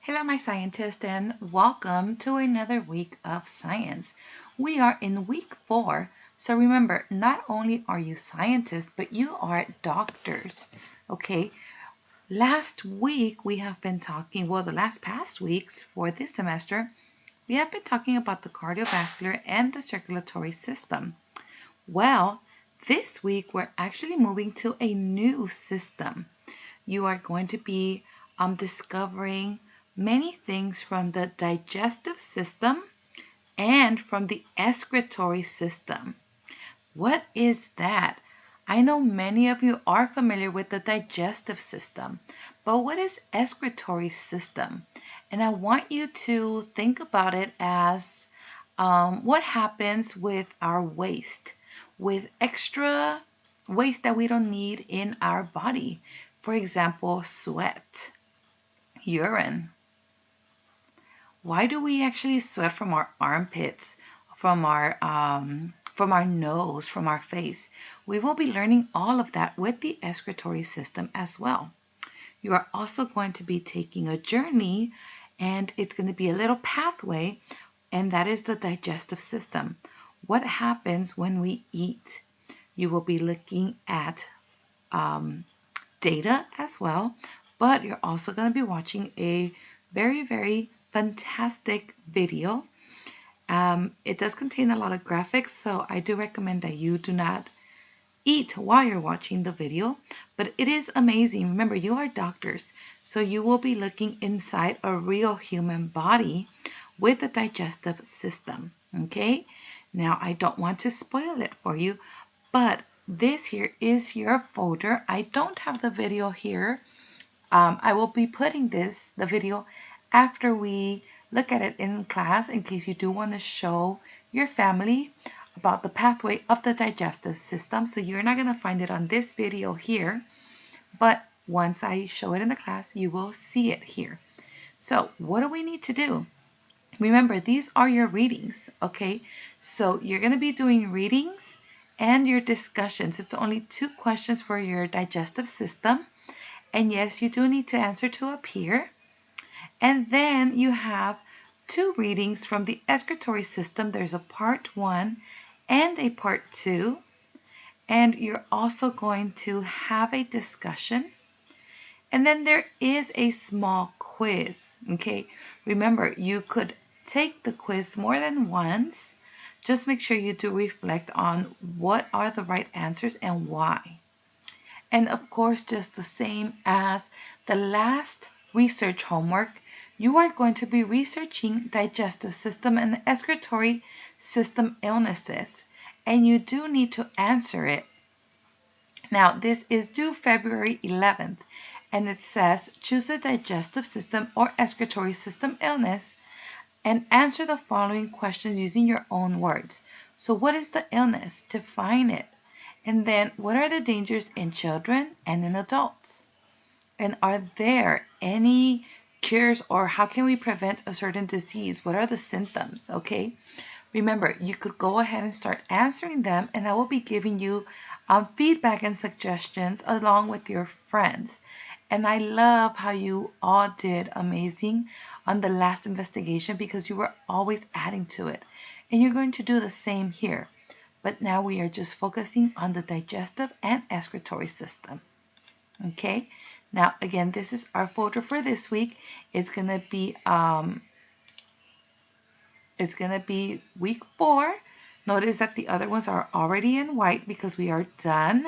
Hello, my scientists, and welcome to another week of science. We are in week 4, so remember, not only are you scientists, but you are doctors. Okay, last week we have been talking, well, the last past weeks for this semester, we have been talking about the cardiovascular and the circulatory system. Well, this week we're actually moving to a new system. You are going to be discovering many things from the digestive system and from the excretory system. What is that? I know many of you are familiar with the digestive system, but what is excretory system? And I want you to think about it as what happens with our waste, with extra waste that we don't need in our body. For example, sweat, urine. Why do we actually sweat from our armpits, from our nose, from our face? We will be learning all of that with the excretory system as well. You are also going to be taking a journey, and it's going to be a little pathway, and that is the digestive system. What happens when we eat? You will be looking at data as well, but you're also going to be watching a very fantastic video. It does contain a lot of graphics, so I do recommend that you do not eat while you're watching the video, but it is amazing. Remember, you are doctors, so you will be looking inside a real human body with the digestive system. Okay, now I don't want to spoil it for you, but this here is your folder. I don't have the video here. I will be putting the video after we look at it in class, in case you do want to show your family about the pathway of the digestive system. So you're not going to find it on this video here, but once I show it in the class, you will see it here. So what do we need to do? Remember, these are your readings, okay? So you're going to be doing readings and your discussions. It's only 2 questions for your digestive system. And yes, you do need to answer to up here. And then you have 2 readings from the excretory system. There's a part 1 and a part 2. And you're also going to have a discussion. And then there is a small quiz, okay? Remember, you could take the quiz more than once. Just make sure you do reflect on what are the right answers and why. And of course, just the same as the last research homework, you are going to be researching digestive system and excretory system illnesses. And you do need to answer it. Now, this is due February 11th, and it says choose a digestive system or excretory system illness and answer the following questions using your own words. So what is the illness? Define it. And then what are the dangers in children and in adults? And are there any cures, or how can we prevent a certain disease? What are the symptoms? Okay. Remember, you could go ahead and start answering them, and I will be giving you feedback and suggestions along with your friends. And I love how you all did amazing on the last investigation because you were always adding to it. And you're going to do the same here. But now we are just focusing on the digestive and excretory system. Okay? Now, again, this is our folder for this week. It's going to be week 4. Notice that the other ones are already in white because we are done.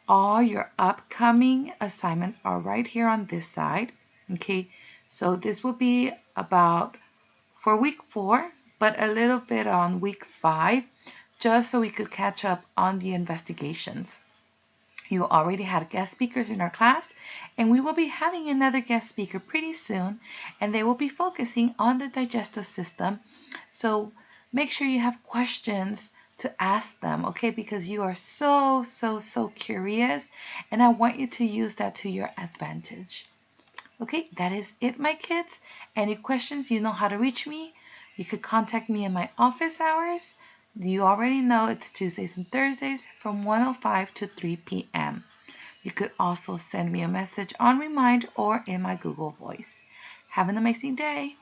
All your upcoming assignments are right here on this side. Okay, so this will be about for week 4, but a little bit on week 5, just so we could catch up on the investigations. You already had guest speakers in our class, and we will be having another guest speaker pretty soon, and they will be focusing on the digestive system. So make sure you have questions to ask them, okay? Because you are so curious, and I want you to use that to your advantage. Okay, that is it, my kids. Any questions, you know how to reach me. You could contact me in my office hours. You already know it's Tuesdays and Thursdays from 1:05 to 3 p.m. You could also send me a message on Remind or in my Google Voice. Have an amazing day.